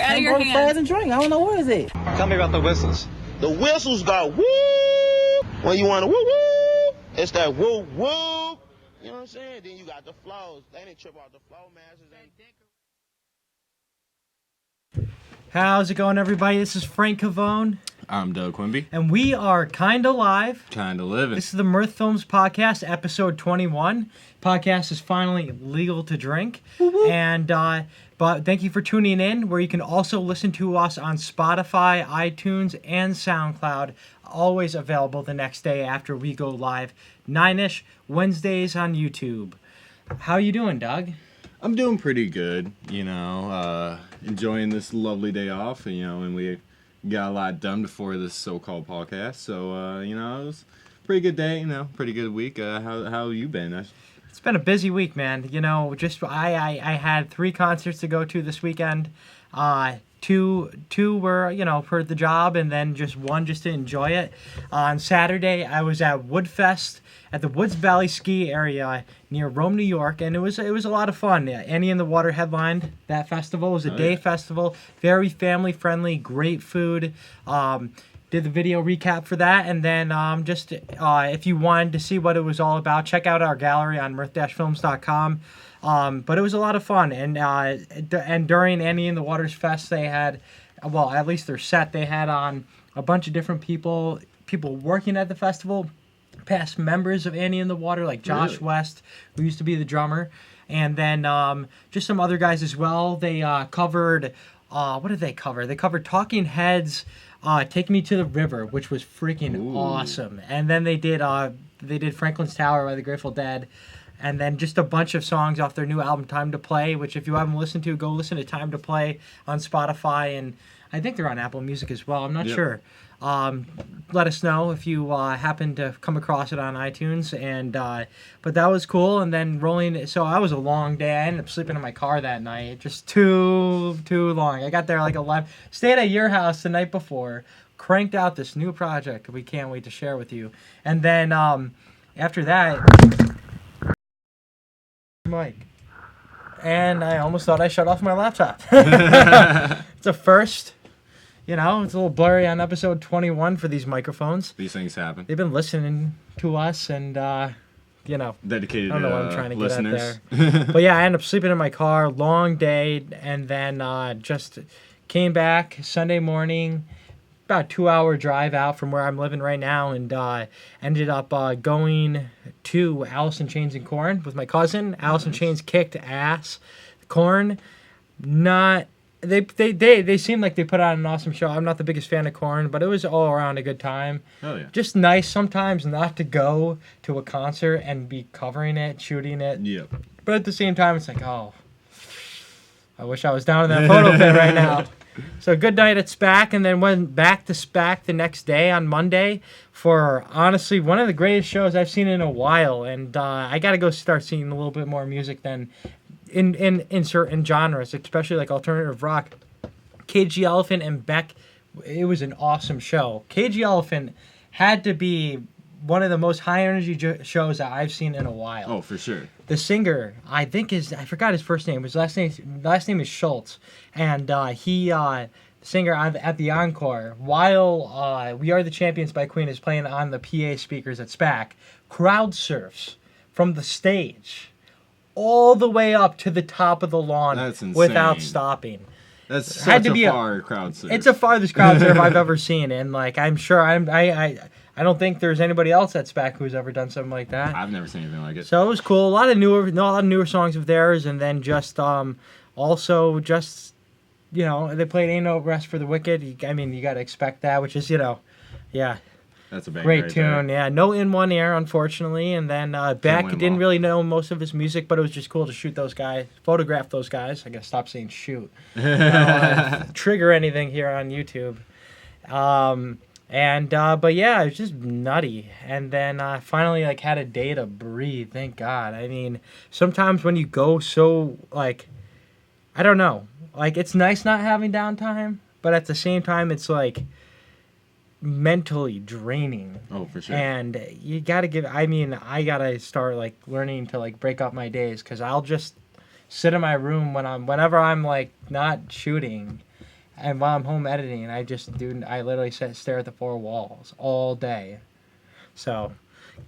out of your hands. And drink. I don't know where is it. Tell me about the whistles. The whistles got woo. When you want to woo woo, it's that woo woo. You know what I'm saying? Then you got the flows. They didn't trip off the flow masters. How's it going, everybody? This is Frank Cavone. I'm Doug Quimby. And we are Kinda Live. Kinda Livin. This is the Mirth Films Podcast, episode 21. Podcast is finally legal to drink. And but thank you for tuning in, where you can also listen to us on Spotify, iTunes, and SoundCloud. Always available the next day after we go live, 9-ish, Wednesdays on YouTube. How you doing, Doug? I'm doing pretty good, enjoying this lovely day off, and we got a lot done before this so-called podcast, so, it was a pretty good day, pretty good week. How you been? It's been a busy week, man. I had 3 concerts to go to this weekend. Two were, for the job, and then just one just to enjoy it. On Saturday, I was at Woodfest at the Woods Valley Ski Area near Rome, New York, and it was a lot of fun. Annie and the Water headlined that festival. It was a day festival, very family friendly, great food. Did the video recap for that, and then if you wanted to see what it was all about, check out our gallery on mirth-films.com. But it was a lot of fun, and during Annie and the Waters Fest, they had, at least their set, they had on a bunch of different people working at the festival, past members of Annie and the Water, like Josh West, who used to be the drummer, and then just some other guys as well. They covered, what did they cover? They covered Talking Heads, Take Me to the River, which was freaking awesome, and then they did Franklin's Tower by the Grateful Dead. And then just a bunch of songs off their new album, Time to Play, which if you haven't listened to, go listen to Time to Play on Spotify. And I think they're on Apple Music as well. I'm not sure. Let us know if you happen to come across it on iTunes. And but that was cool. And then so that was a long day. I ended up sleeping in my car that night. Just too long. I got there like 11. Stayed at your house the night before. Cranked out this new project we can't wait to share with you. And then after that... Mike. And I almost thought I shut off my laptop. It's a first. It's a little blurry on episode 21 for these microphones. These things happen. They've been listening to us and, dedicated I don't know what I'm trying to listeners. Get at there. But yeah, I ended up sleeping in my car, long day, and then just came back Sunday morning, about a 2-hour drive out from where I'm living right now, and ended up going to Alice in Chains and Korn with my cousin. Alice in Chains kicked ass. Korn, not they seem like they put on an awesome show. I'm not the biggest fan of Korn, but it was all around a good time. Oh yeah. Just nice sometimes not to go to a concert and be covering it, shooting it. Yep. But at the same time, it's like, oh, I wish I was down in that photo pit right now. So good night at SPAC, and then went back to SPAC the next day on Monday for, honestly, one of the greatest shows I've seen in a while. And I got to go start seeing a little bit more music than in certain genres, especially like alternative rock. KG Elephant and Beck, it was an awesome show. KG Elephant had to be one of the most high-energy shows that I've seen in a while. Oh, for sure. The singer, I forgot his first name. His last name is Schultz. And the singer at the encore, while We Are the Champions by Queen is playing on the PA speakers at SPAC, crowd surfs from the stage all the way up to the top of the lawn without stopping. That's such a far crowd surf. It's the farthest crowd surf I've ever seen. And I'm sure I don't think there's anybody else at SPAC who's ever done something like that. I've never seen anything like it. So it was cool. A lot of newer songs of theirs, and then just also just they played "Ain't No Rest for the Wicked." You got to expect that, which is yeah. That's a great right tune. There. Yeah, no In One Ear, unfortunately, and then Beck didn't really know most of his music, but it was just cool to shoot those guys, photograph those guys. I gotta stop saying shoot. I don't want to trigger anything here on YouTube. But yeah, it was just nutty. And then I finally had a day to breathe. Thank God. Sometimes when you go so I don't know, it's nice not having downtime, but at the same time, it's mentally draining. Oh, for sure. And you gotta I gotta start learning to break up my days, because I'll just sit in my room whenever I'm not shooting, And while I'm home editing, I literally stare at the four walls all day. So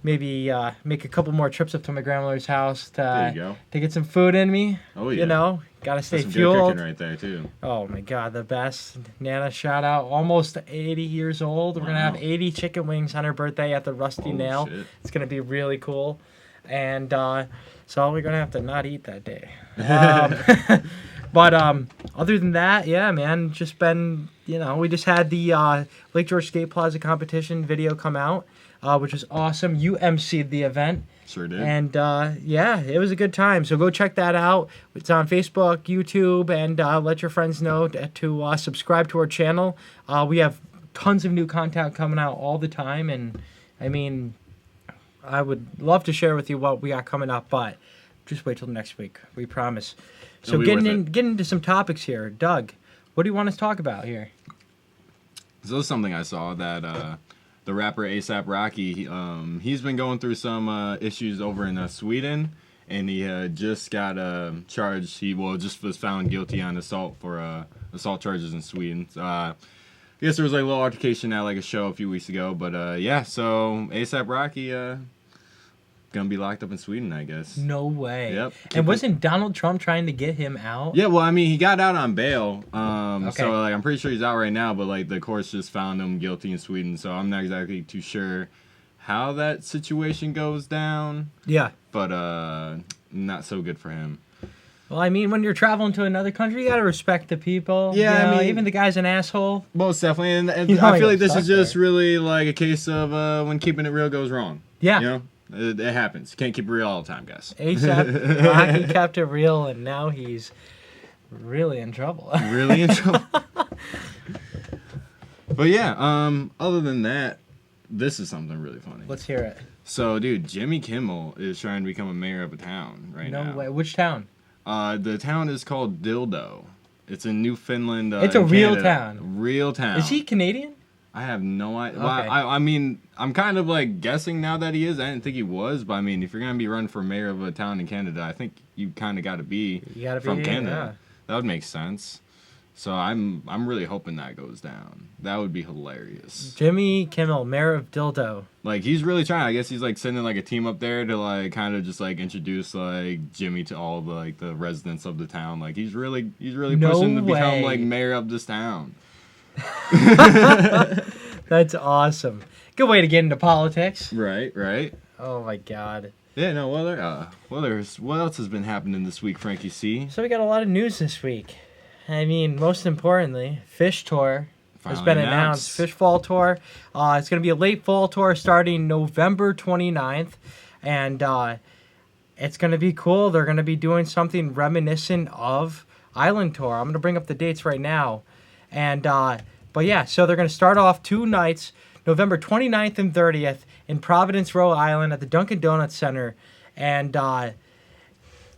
maybe make a couple more trips up to my grandmother's house There you go. to get some food in me. Oh, yeah. You know, gotta stay That's some fueled. good cooking right there, too. Oh my God, the best. Nana, shout out. Almost 80 years old. We're going to have 80 chicken wings on her birthday at the Rusty Nail. Shit. It's going to be really cool. And so we're going to have to not eat that day. But other than that, yeah, man, just been, we just had the Lake George Skate Plaza competition video come out, which was awesome. You emceed the event. Sure did. And yeah, it was a good time. So go check that out. It's on Facebook, YouTube, and let your friends know to subscribe to our channel. We have tons of new content coming out all the time, and I mean, I would love to share with you what we got coming up, but just wait till next week. We promise. So getting into some topics here, Doug, what do you want us to talk about here? So this is something I saw that the rapper A$AP Rocky, he's been going through some issues over in Sweden, and he just got charged. He just was found guilty on assault charges in Sweden. So, I guess there was like a little altercation at like a show a few weeks ago, but yeah. So A$AP Rocky gonna be locked up in Sweden, I guess. No way. Yep. And wasn't Donald Trump trying to get him out? Yeah, well, I mean, he got out on bail. Okay. So like, I'm pretty sure he's out right now, but like the courts just found him guilty in Sweden. So I'm not exactly too sure how that situation goes down. Yeah. But not so good for him. Well, I mean, when you're traveling to another country, you gotta respect the people. Yeah, I mean, even the guy's an asshole. Most definitely, and You know I feel like you're this is stuck just there. really like a case of when keeping it real goes wrong. Yeah. You know, it happens. You can't keep it real all the time, guys. A$AP Rocky kept it real, and now he's really in trouble. Really in trouble. But yeah, other than that, this is something really funny. Let's hear it. So, dude, Jimmy Kimmel is trying to become a mayor of a town right now. No way. Which town? The town is called Dildo. It's in Newfoundland. It's a in real Canada. town. Real town. Is he Canadian? I have no idea. Okay. Well, I mean, I'm kind of like guessing now that he is. I didn't think he was, but I mean, if you're gonna be running for mayor of a town in Canada, I think you kind of got to be from Canada. That would make sense. So I'm really hoping that goes down. That would be hilarious. Jimmy Kimmel, mayor of Dildo. Like, he's really trying. I guess he's like sending like a team up there to like kind of just like introduce like Jimmy to all the like the residents of the town. Like, he's really No pushing to become way. like mayor of this town. That's awesome. Good way to get into politics. Right. Oh my God. Yeah, no, what else has been happening this week, Frankie C? So we got a lot of news this week. I mean, most importantly, Phish Tour has Finally been announced. Phish Fall Tour. It's going to be a late fall tour starting November 29th. And it's going to be cool. They're going to be doing something reminiscent of Island Tour. I'm going to bring up the dates right now. And but yeah, so they're going to start off 2 nights, November 29th and 30th in Providence, Rhode Island at the Dunkin' Donuts Center. And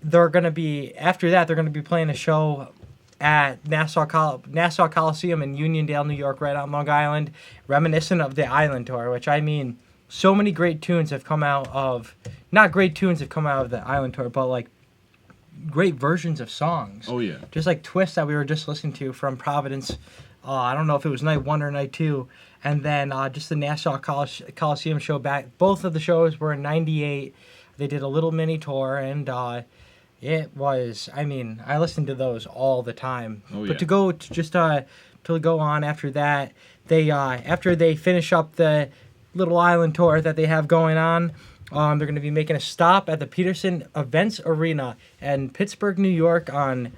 they're going to be, after that, they're going to be playing a show at Nassau Coliseum in Uniondale, New York, right on Long Island, reminiscent of the Island Tour, which I mean, so many great tunes have come out of, not great tunes have come out of the Island Tour, but like great versions of songs. Oh, yeah. Just like Twist that we were just listening to from Providence. I don't know if it was night 1 or night 2. And then just the Nassau Coliseum show back. Both of the shows were in 98. They did a little mini tour, and it was, I mean, I listened to those all the time. Oh, yeah. But to go on after that, they after they finish up the little island tour that they have going on, they're going to be making a stop at the Peterson Events Arena in Pittsburgh, New York on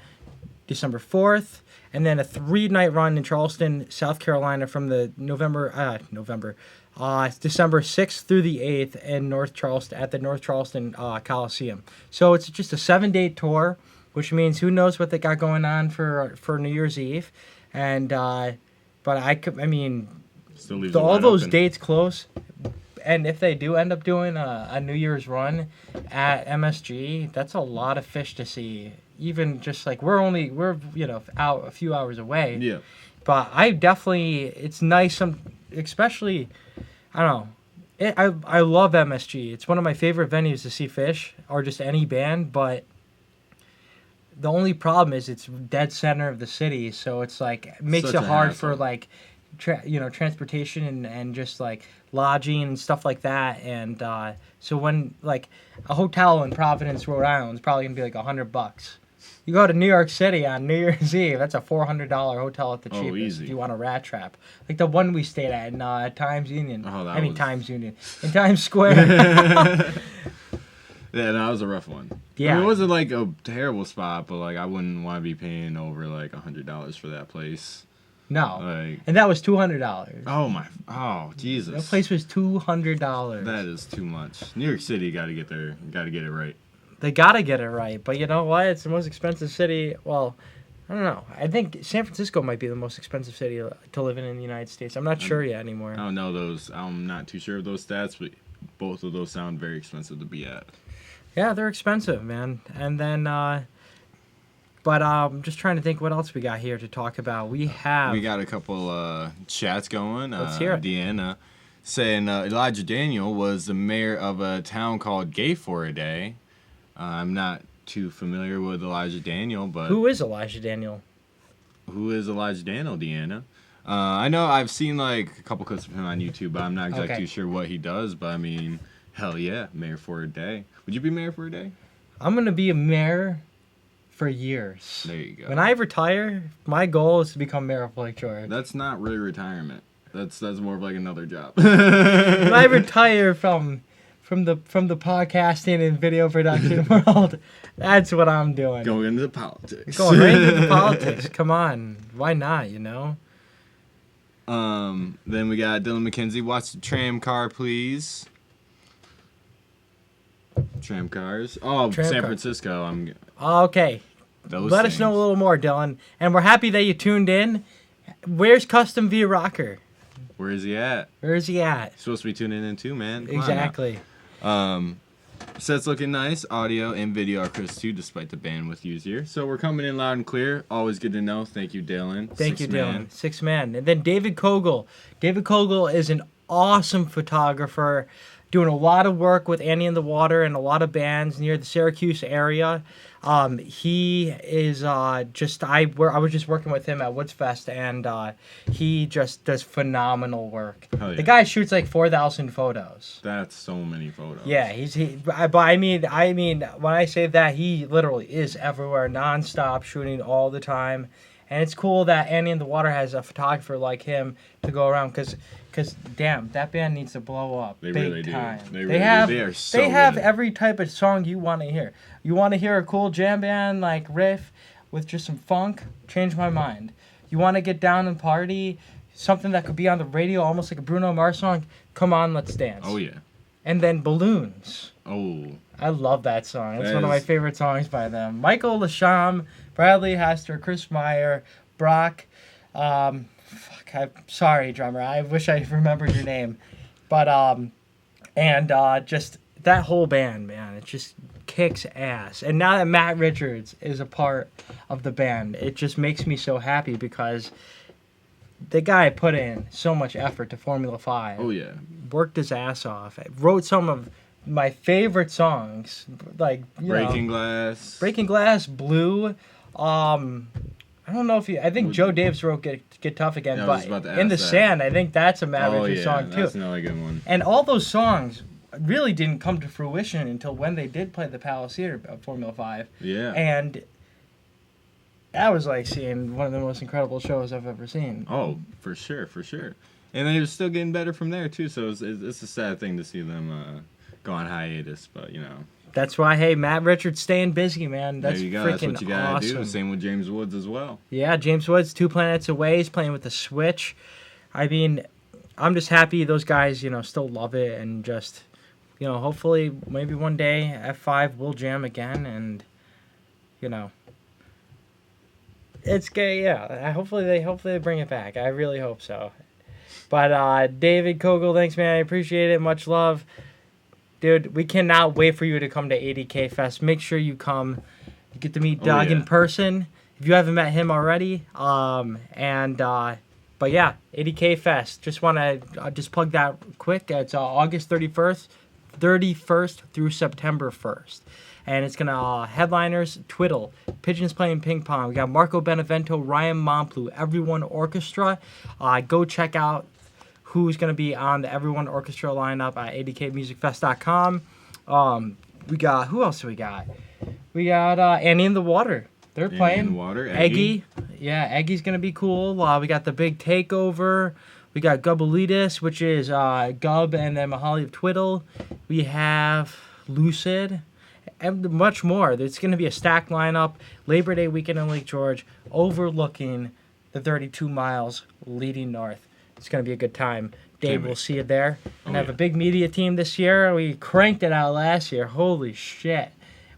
December 4th, and then a 3-night run in Charleston, South Carolina from the December 6th through the 8th in North Charleston at the North Charleston Coliseum. So it's just a 7-day tour, which means who knows what they got going on for New Year's Eve, and but I mean, Still leaves all it wide those open. dates close. And if they do end up doing a New Year's run at MSG, that's a lot of Phish to see. Even just like we're out a few hours away. Yeah. But it's nice. Especially, I don't know. I love MSG. It's one of my favorite venues to see Phish or just any band. But the only problem is it's dead center of the city, so it's like it makes Such it a hard hassle. for like transportation and just like lodging and stuff like that. And so when like a hotel in Providence, Rhode Island is probably gonna be like $100. You go to New York City on New Year's Eve, that's a $400 hotel at the cheapest. Easy. If you want a rat trap, like the one we stayed at in Times Union. Oh, that I mean was- Times Union in Times Square. Yeah, that was a rough one. Yeah. I mean, it wasn't like a terrible spot, but like I wouldn't want to be paying over like $100 for that place. No, Like, and that was $200. oh Jesus, That place was $200. that is too much. New York City got to get it right. They gotta get it right, but you know what? It's the most expensive city. Well, I don't know. I think San Francisco might be the most expensive city to live in the United States. I'm not sure yet anymore. I don't know those. I'm not too sure of those stats, but both of those sound very expensive to be at. Yeah, they're expensive, man. And then, but I'm just trying to think what else we got here to talk about. We got a couple chats going. Let's hear it. Deanna saying Elijah Daniel was the mayor of a town called Gay for a Day. I'm not too familiar with Elijah Daniel, but Who is Elijah Daniel? who is Elijah Daniel, Deanna? I know I've seen like a couple clips of him on YouTube, but I'm not exactly Okay. too sure what he does. But I mean, hell yeah, mayor for a day. Would you be mayor for a day? I'm gonna be a mayor for years. There you go. When I retire, my goal is to become mayor of Lake George. That's not really retirement. That's more of like another job. When I retire from the podcasting and video production world, that's what I'm doing. Going into politics. Going right into the politics. Come on, why not? You know. Then we got Dylan McKenzie. Watch the tram car, please. Tram cars. Oh, Tram San car. Francisco. Okay. Those Let us know a little more, Dylan. And we're happy that you tuned in. Where's Custom V Rocker? Where is he at? Where is he at? He's supposed to be tuning in too, man. Come on now. Exactly. Set's looking nice. Audio and video are crisp too, despite the bandwidth used here. So we're coming in loud and clear. Always good to know. Thank you, Dylan. Thank you, Six man. Dylan. 6 man. And then David Kogel. David Kogel is an awesome photographer, doing a lot of work with Annie in the Water and a lot of bands near the Syracuse area. He is I was just working with him at Woodsfest, and he just does phenomenal work. Hell yeah. The guy shoots like 4,000 photos. That's so many photos. Yeah, but I mean, when I say that, he literally is everywhere, nonstop, shooting all the time. And it's cool that Annie in the Water has a photographer like him to go around, because damn, that band needs to blow up. They big really do. time. They really do. They are so They have good. every type of song you want to hear. You want to hear a cool jam band like riff with just some funk? Change My Mind. You want to get down and party? Something that could be on the radio, almost like a Bruno Mars song? Come On, Let's Dance. Oh yeah. And then Balloons. Oh. I love that song. It's That one of my is- favorite songs by them. Michael Lasham, Bradley Hester, Chris Meyer, Brock. I'm sorry, drummer. I wish I remembered your name. But, just that whole band, man, it just kicks ass. And now that Matt Richards is a part of the band, it just makes me so happy, because the guy put in so much effort to Formula 5. Oh yeah. Worked his ass off. Wrote some of my favorite songs, like Breaking Glass. Breaking Glass, Blue. I don't know if I think Joe Davis wrote Get Tough Again, Yeah, I was but about to In the ask that. Sand, I think that's a Matt Oh Richards yeah. song too. That's another good one. And all those songs really didn't come to fruition until when they did play the Palace Theater of Formula 5. Yeah. And that was like seeing one of the most incredible shows I've ever seen. Oh, for sure, for sure. And they're still getting better from there too. So it's a sad thing to see them go on hiatus, but you know. That's why, hey, Matt Richards staying busy, man. That's there you go. freaking That's what you gotta awesome. do. Same with James Woods as well. Yeah, James Woods, 2 Planets Away. He's playing with the Switch. I mean, I'm just happy those guys, still love it, and just, hopefully maybe one day F5 will jam again, and, it's gay. Yeah, hopefully they bring it back. I really hope so. But David Kogel, thanks, man. I appreciate it. Much love. Dude, we cannot wait for you to come to 80K Fest. Make sure you come. You get to meet Doug in person if you haven't met him already. But yeah, 80K Fest. Just want to just plug that quick. It's August 31st through September 1st. And it's going to headliners, Twiddle, Pigeons Playing Ping Pong. We got Marco Benevento, Ryan Montplu, Everyone Orchestra. Go check out who's going to be on the Everyone Orchestra lineup at adkmusicfest.com. We got, who else do we got? We got Annie in the Water. They're playing. In the Water, Eggy. Yeah, Eggy's going to be cool. We got The Big Takeover. We got Gubbleidis, which is Gub and then Mahali of Twiddle. We have Lucid and much more. There's going to be a stacked lineup. Labor Day weekend in Lake George, overlooking the 32 miles leading north. It's going to be a good time. Dave, we'll see you there. And have a big media team this year. We cranked it out last year. Holy shit.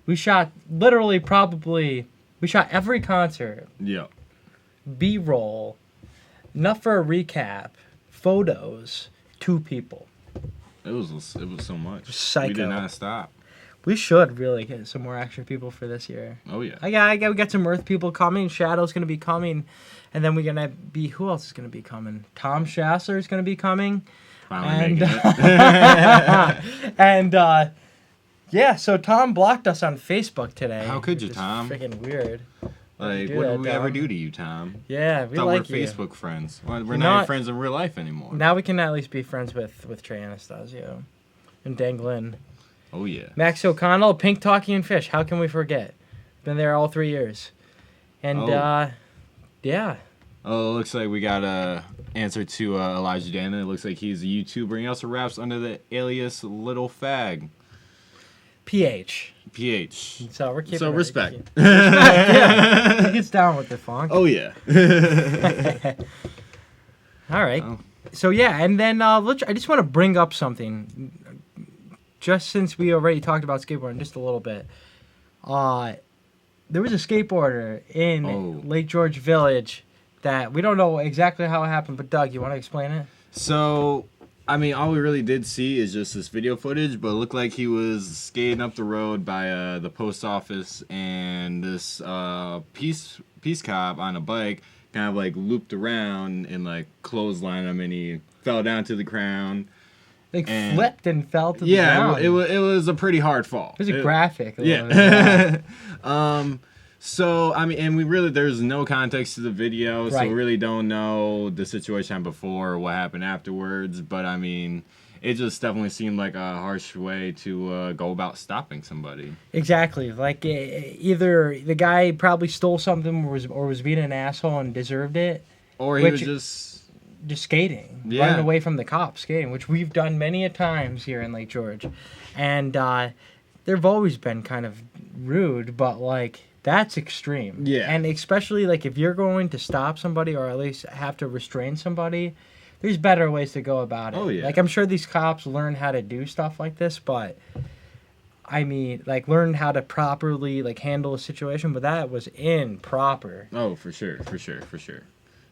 We shot we shot every concert. Yeah. B-roll. Enough for a recap. Photos. 2 people. It was so much. Psycho. We did not stop. We should really get some more extra people for this year. Oh, yeah. We got some Mirth people coming. Shadow's going to be coming. And then we're going to be... Who else is going to be coming? Tom Schassler is going to be coming. Finally making it. And, yeah, so Tom blocked us on Facebook today. How could you, Which is Tom? freaking weird. Like, what did we ever do to you, Tom? Yeah, we Thought like we're you. Facebook friends. Well, we're not even friends in real life anymore. Now we can at least be friends with Trey Anastasio and Danglin. Oh, yeah. Max O'Connell, Pink Talkie and Phish. How can we forget? Been there all 3 years. And, yeah. Oh, it looks like we got a answer to Elijah Dana. It looks like he's a YouTuber. He also raps under the alias Little Fag. PH. So we're keeping So it. respect. Yeah. He gets down with the funk. Oh, yeah. All right. Oh. So, yeah, and then I just want to bring up something. Just since we already talked about skateboarding just a little bit. There was a skateboarder in Lake George Village that we don't know exactly how it happened, but Doug, you want to explain it? So, I mean, all we really did see is just this video footage, but it looked like he was skating up the road by the post office, and this peace cop on a bike kind of like looped around and like clotheslined him, and he fell down to the ground. Like flipped and fell to the ground. Yeah, it was a pretty hard fall. It was a graphic. Yeah. So, I mean, and there's no context to the video, so we really don't know the situation before or what happened afterwards. But, I mean, it just definitely seemed like a harsh way to go about stopping somebody. Exactly. Like, either the guy probably stole something or was being an asshole and deserved it. Or he was just skating. Running away from the cops skating, which we've done many a times here in Lake George. And they've always been kind of rude, but, like... That's extreme. Yeah. And especially, like, if you're going to stop somebody or at least have to restrain somebody, there's better ways to go about it. Oh, yeah. Like, I'm sure these cops learn how to do stuff like this, but, I mean, like, learn how to properly, like, handle a situation, but that was improper. Oh, for sure.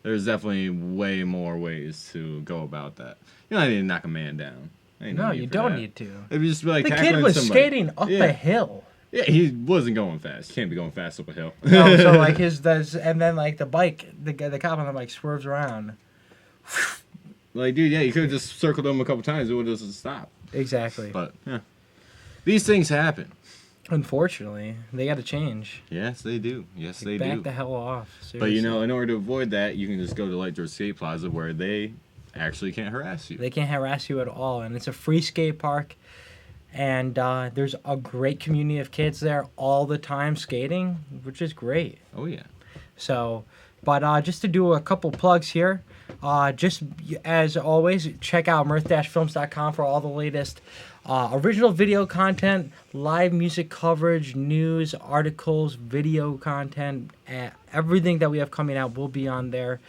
There's definitely way more ways to go about that. You don't need to knock a man down. No, you don't need to. If you just be like the kid was somebody. skating up a hill. Yeah, he wasn't going fast. You can't be going fast up a hill. No, so like and then like the bike, the cop on the bike swerves around. Like, dude, yeah, you could have just circled him a couple times. It would have just stopped. Exactly. But yeah, these things happen. Unfortunately, they got to change. Yes, they do. Yes, they do. Back the hell off. Seriously. But you know, in order to avoid that, you can just go to Lake George Skate Plaza where they actually can't harass you. They can't harass you at all, and it's a free skate park. And there's a great community of kids there all the time skating, which is great. Oh, yeah. So, but just to do a couple plugs here, just as always, check out mirth-films.com for all the latest original video content, live music coverage, news, articles, video content. Everything that we have coming out will be on there.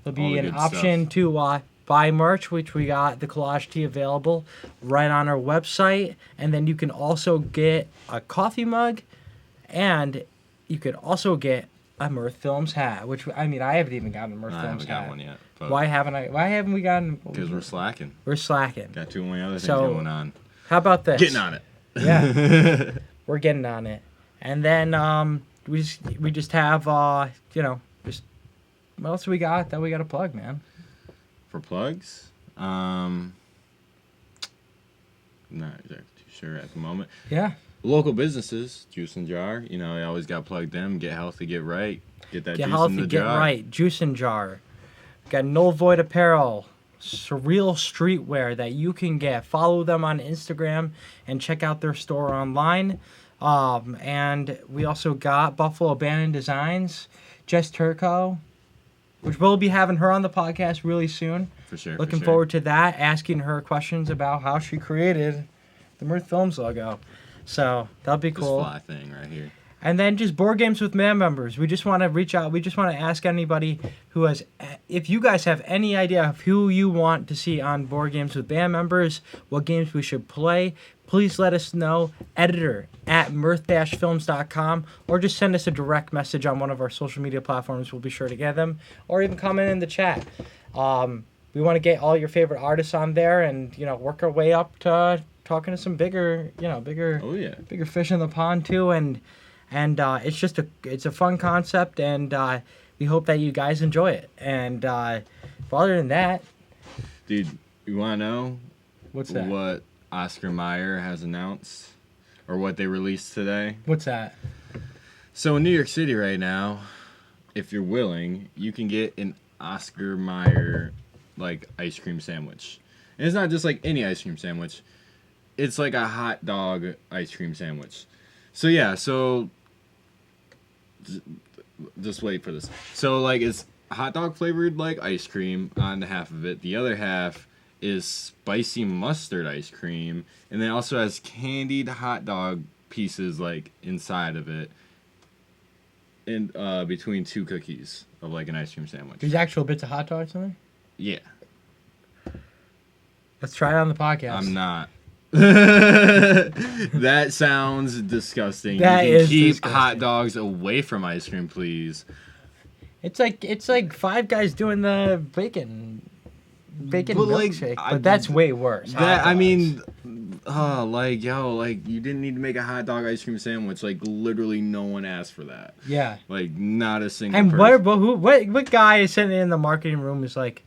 There'll be an option to... buy merch, which we got the collage tee available right on our website. And then you can also get a coffee mug, and you could also get a Mirth Films hat, which, I mean, I haven't even gotten a Mirth Films hat. I haven't got one yet. But Why haven't we gotten... Because we're slacking. We're slacking. Got too many other things going on. How about this? Getting on it. Yeah. We're getting on it. And then we just have, just... What else we got that we got to plug, man? For plugs, not exactly too sure at the moment. Yeah. local businesses, Juice and Jar. You know, I always got to plug them. Get healthy, get right. Get that Get juice healthy, in the get jar. right. Juice and Jar. Got Null Void Apparel. Surreal streetwear that you can get. Follow them on Instagram and check out their store online. And we also got Buffalo Abandoned Designs. Jess Turco, which we'll be having her on the podcast really soon. For sure. Looking forward to that. Asking her questions about how she created the Mirth Films logo. So that'll be cool. This fly thing right here. And then just board games with man members. We just want to reach out. We just want to ask anybody who has, if you guys have any idea of who you want to see on board games with band members, what games we should play, please let us know. Editor at mirth-films.com, or just send us a direct message on one of our social media platforms. We'll be sure to get them, or even comment in the chat. We want to get all your favorite artists on there, and work our way up to talking to some bigger bigger fish in the pond too. And it's a fun concept, and we hope that you guys enjoy it. And other than that, dude, you want to know what's that? What Oscar Mayer has announced, or what they released today? What's that? So in New York City right now, if you're willing, you can get an Oscar Mayer like ice cream sandwich. And it's not just like any ice cream sandwich. It's like a hot dog ice cream sandwich. So yeah, just wait for this. So like it's hot dog flavored like ice cream on the half of it. The other half is spicy mustard ice cream, and then it also has candied hot dog pieces like inside of it, and between two cookies of like an ice cream sandwich. There's actual bits of hot dogs in there? Yeah. Let's try it on the podcast. I'm not. That sounds disgusting. That you can is keep disgusting. hot dogs away from ice cream, please. It's like Five Guys doing the bacon But, like, milkshake, but that's way worse. That I mean, you didn't need to make a hot dog ice cream sandwich. Like literally, no one asked for that. Yeah. Like not a single. And person. what guy is sitting in the marketing room is like,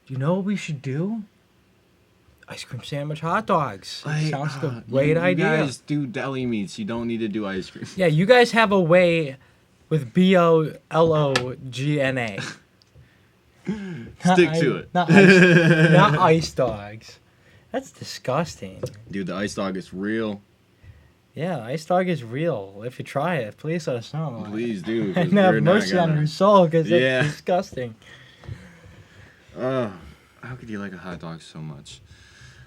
do you know what we should do? Ice cream sandwich hot dogs. Sounds like a great idea. You guys do deli meats. You don't need to do ice cream. Yeah, you guys have a way with BOLOGNA. Stick to it. Not ice dogs. That's disgusting. Dude, the ice dog is real. Yeah, ice dog is real. If you try it, please let us know. Please do. 'Cause And have we're not mercy on gonna- your soul, because Yeah. it's disgusting. How could you like a hot dog so much?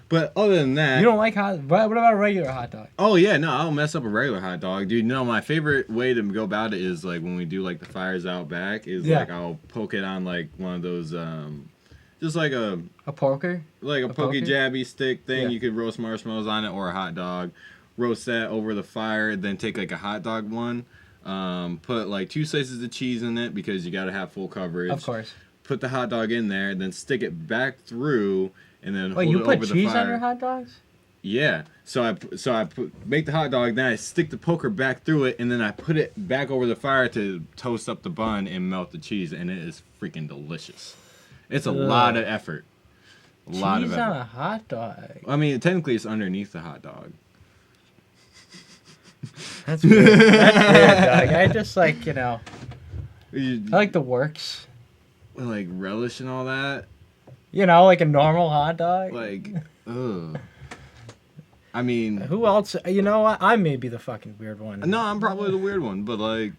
But other than that, You don't like what about a regular hot dog? oh yeah, no, I'll mess up a regular hot dog, dude. No, my favorite way to go about it is like when we do like the fires out back is Yeah. like I'll poke it on like one of those just like a poker? like a A pokey poker? jabby stick thing. Yeah. You could roast marshmallows on it or a hot dog. Roast that over the fire, then take like a hot dog one. Put like 2 slices of cheese in it because you gotta have full coverage. Of course. Put the hot dog in there, then stick it back through, and then Wait, hold you it put over the cheese fire. on your hot dogs? Yeah. So I make the hot dog, then I stick the poker back through it, and then I put it back over the fire to toast up the bun and melt the cheese, and it is freaking delicious. It's a lot of effort. A lot of Cheese on effort. a hot dog. I mean, technically it's underneath the hot dog. That's weird. That's weird, dog. I just like, I You, like the works. like relish and all that. Like a normal hot dog. Like, ugh. I mean, Who else? You know what? I may be the fucking weird one. no, I'm probably the weird one, but like,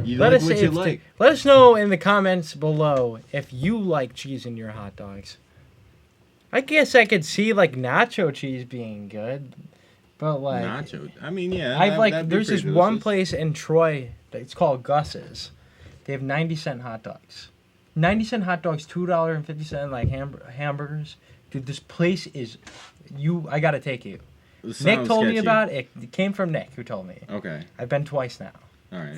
you Let like us what say you like. Let us know in the comments below if you like cheese in your hot dogs. I guess I could see like nacho cheese being good, but like Nacho. I mean, yeah. I've that'd be there's this pretty one delicious. place in Troy. It's called Gus's. They have 90-cent hot dogs. 90-cent hot dogs, $2.50 like hamburgers. Dude, this place is I gotta take you. This Nick sounds told me sketchy. about it. It came from Nick who told me. Okay. I've been twice now. All right.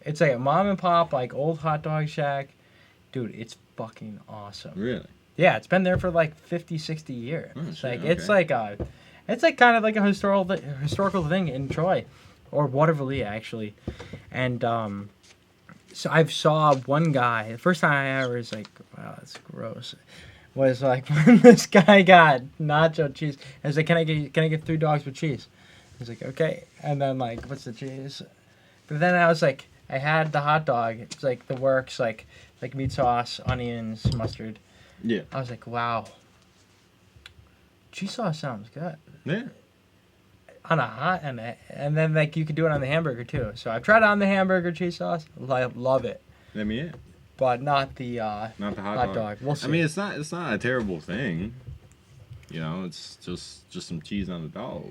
It's like a mom and pop like old hot dog shack. Dude, it's fucking awesome. Really? Yeah, it's been there for like 50, 60 years. Oh, It's shit, like it's okay. like kind of like a historical thing in Troy or Waterville actually. And so I saw one guy, the first time I ever was like, wow, that's gross. Was like when this guy got nacho cheese. I was like, can I get 3 dogs with cheese? He's like, okay. And then, like, what's the cheese? But then I was like, I had the hot dog. It's like the works, like meat sauce, onions, mustard. Yeah. I was like, wow. Cheese sauce sounds good. Yeah. On a hot, and then, like, you could do it on the hamburger, too. So I've tried it on the hamburger cheese sauce. Love it. I mean, yeah. But not the not the hot dog. We'll see. I mean, it's not a terrible thing. You know, it's just some cheese on the dog.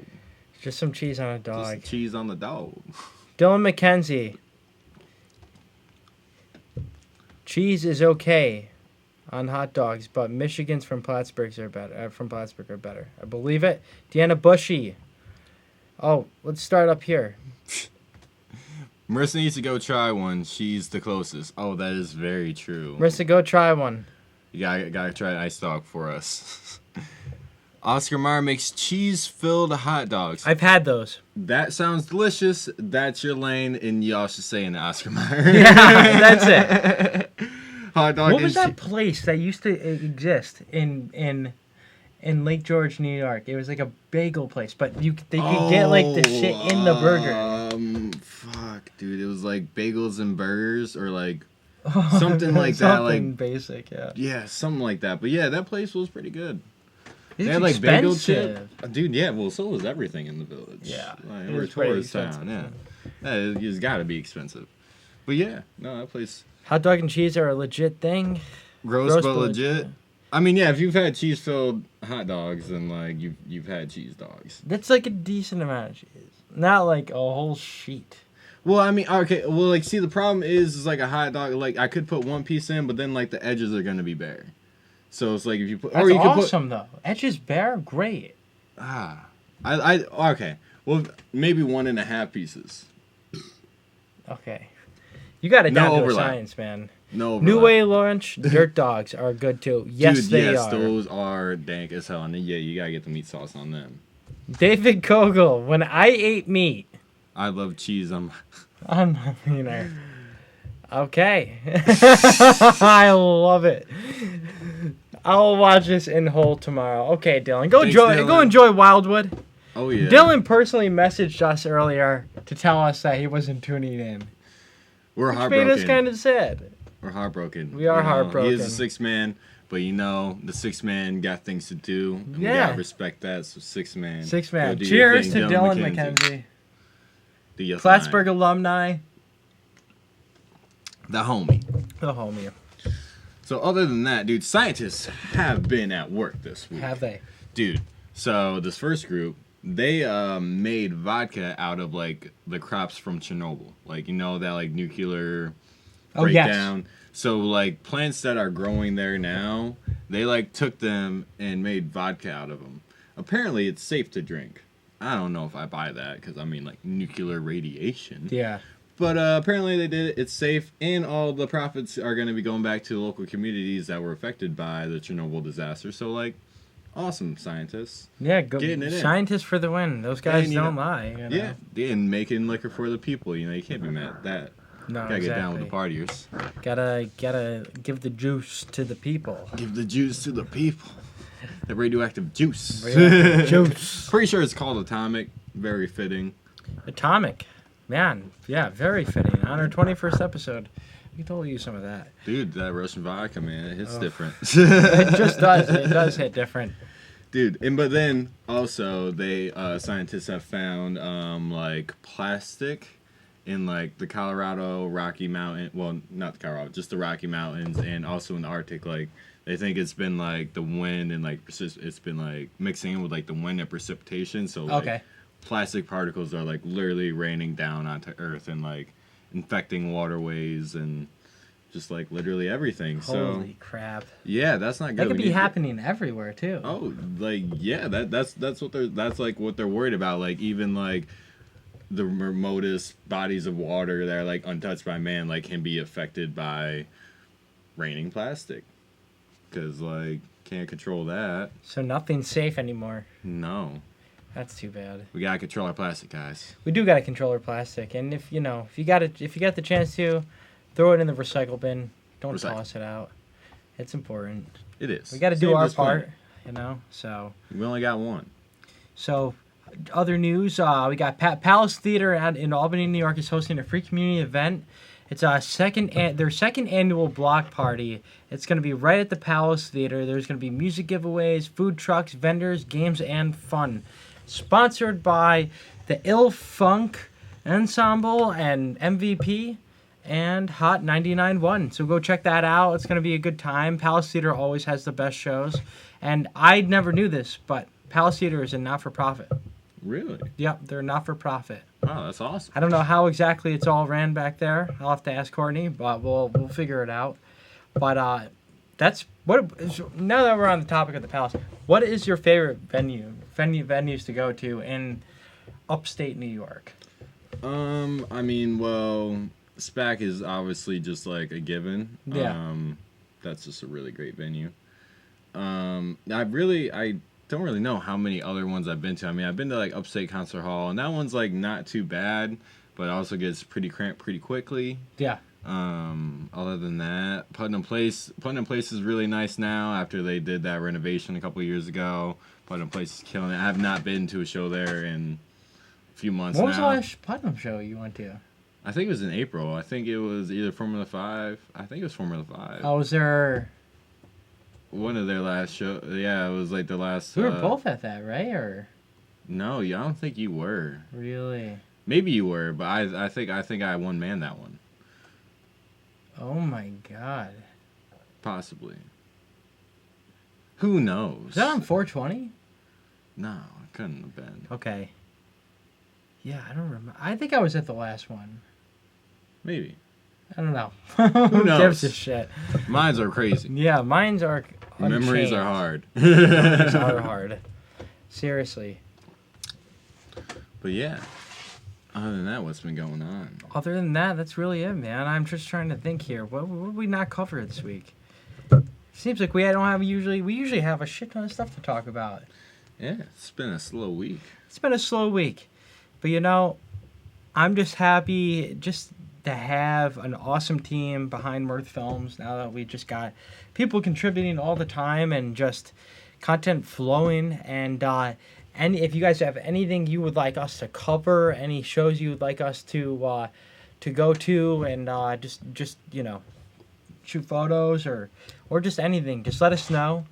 Just some cheese on a dog. Just cheese on the dog. Dylan McKenzie. Cheese is okay on hot dogs, but Michigan's from Plattsburgh are better. I believe it. Deanna Bushy. Oh, let's start up here. Marissa needs to go try one. She's the closest. Oh, that is very true. Marissa, go try one. You gotta try an ice dog for us. Oscar Mayer makes cheese-filled hot dogs. I've had those. That sounds delicious. That's your lane, and y'all should say in Oscar Mayer. Yeah, that's it. Hot dog. What was that place that used to exist in Lake George, New York? It was like a bagel place, but they could get like the shit in the burger. Fuck, dude. It was like bagels and burgers, or like something like that. Something Like basic, yeah. Yeah, something like that. But yeah, that place was pretty good. It's they had like bagel expensive. chip. Dude, yeah, well, so was everything in the village. Yeah. Like, It we're a was pretty tourist town, yeah. It's gotta be expensive. But yeah, no, that place. Hot dog and cheese are a legit thing. Gross but legit. I mean, yeah, if you've had cheese-filled hot dogs, then like you've had cheese dogs. That's like a decent amount of cheese. Not like a whole sheet. Well, I mean, okay, well, like, see, the problem is like a hot dog, like, I could put one piece in, but then, like, the edges are gonna be bare. So it's like if you put... That's or you awesome, though. Edges bare, great. Okay. Well, maybe 1.5 pieces. Okay. You got it No down to a overlap. science, man. No overlap. New Way Lunch, dirt dogs are good, too. Yes, Dude, they yes, are. those are dank as hell, and yeah, you gotta get the meat sauce on them. David Kogel, when I ate meat... I love cheese on my... on my wiener. Okay. I love it. I'll watch this in whole tomorrow. Okay, Dylan. Thanks, Dylan. Go enjoy Wildwood. Oh, yeah. Dylan personally messaged us earlier to tell us that he wasn't tuning in. We're Which heartbroken. made us kind of sad. We're heartbroken. We are heartbroken. He is the sixth man, but the sixth man got things to do. And we Yeah. gotta respect that, so sixth man. Six man. Go do your Cheers thing, to Dylan McKenzie. Do your Plattsburgh thing. alumni. The homie. The homie. So other than that, dude, scientists have been at work this week. Have they? Dude, so this first group, they made vodka out of like the crops from Chernobyl. Like, you know, that like nuclear breakdown. So like plants that are growing there now, they like took them and made vodka out of them. Apparently it's safe to drink. I don't know if I buy that because I mean like nuclear radiation. Yeah. But apparently they did it. It's safe, and all the profits are going to be going back to the local communities that were affected by the Chernobyl disaster. So, like, awesome scientists. Yeah, go Getting it in. scientists for the win. Those guys And, you don't know, lie. You know? Yeah, and making liquor for the people. You know, you can't be mad at that. No, Gotta exactly. get down with the partiers. Gotta give the juice to the people. Give the juice to the people. The radioactive juice. Radioactive juice. Pretty sure it's called Atomic. Very fitting. Atomic. Man, yeah, very fitting. On our 21st episode, we can totally use some of that. Dude, that Russian vodka, man, it hits different. It just does. It does hit different. Dude, but then also they scientists have found like plastic in like the Colorado Rocky Mountain. Well, not the Colorado, just the Rocky Mountains, and also in the Arctic. Like they think it's been like the wind and like it's been like mixing in with like the wind and precipitation. So like, Okay. plastic particles are like literally raining down onto Earth and like infecting waterways and just like literally everything. Holy crap! Yeah, that's not good. That could We be need- happening everywhere too. Oh, like yeah, that's what they're worried about. Like even like the remotest bodies of water that are like untouched by man like can be affected by raining plastic. Cause like can't control that. So nothing's safe anymore. No, That's too bad. we gotta control our plastic, guys. We do got to control our plastic, and if you got the chance to, throw it in the recycle bin. Don't Recycle. toss it out. It's important. It is. We got to do Save our this planet. part, So We only got one. So other news, we got Palace Theater in Albany, New York is hosting a free community event. It's their second annual block party. It's going to be right at the Palace Theater. There's going to be music giveaways, food trucks, vendors, games, and fun. Sponsored by the Ill Funk Ensemble and MVP and Hot 99.1. So go check that out. It's going to be a good time. Palace Theater always has the best shows. And I never knew this, but Palace Theater is a not-for-profit. Really? Yep, they're not-for-profit. Oh, that's awesome. I don't know how exactly it's all ran back there. I'll have to ask Courtney, but we'll figure it out. But that's what. Now that we're on the topic of the Palace, what is your favorite venues to go to in upstate New York? I mean, well, SPAC is obviously just like a given. Yeah. That's just a really great venue. I don't really know how many other ones I've been to. I mean, I've been to like Upstate Concert Hall, and that one's like not too bad, but it also gets pretty cramped pretty quickly. Yeah. Other than that, Putnam Place is really nice now after they did that renovation a couple of years ago. Putnam Place is killing it. I have not been to a show there in a few months now. What was the last Putnam show you went to? I think it was in April. I think it was either Formula 5. I think it was Formula 5. Oh, was there... One of their last shows. Yeah, it was like the last... We were both at that, right? Or No, I don't think you were. really? Maybe you were, but I think I one-man that one. Oh my god. Possibly. Who knows? Was that on 420? No, it couldn't have been. Okay. Yeah, I don't remember. I think I was at the last one. Maybe. I don't know. Who knows? Gives a shit? Mines are crazy. Yeah, mines are unchained. Memories are hard. Memories are hard. Seriously. But yeah. Other than that, what's been going on? Other than that, that's really it, man. I'm just trying to think here. What did we not cover this week? Seems like we usually have a shit ton of stuff to talk about. Yeah, it's been a slow week. It's been a slow week. But you know, I'm just happy to have an awesome team behind Mirth Films now that we just got people contributing all the time and just content flowing. And if you guys have anything you would like us to cover, any shows you would like us to go to, and just you know, shoot photos or just anything, just let us know.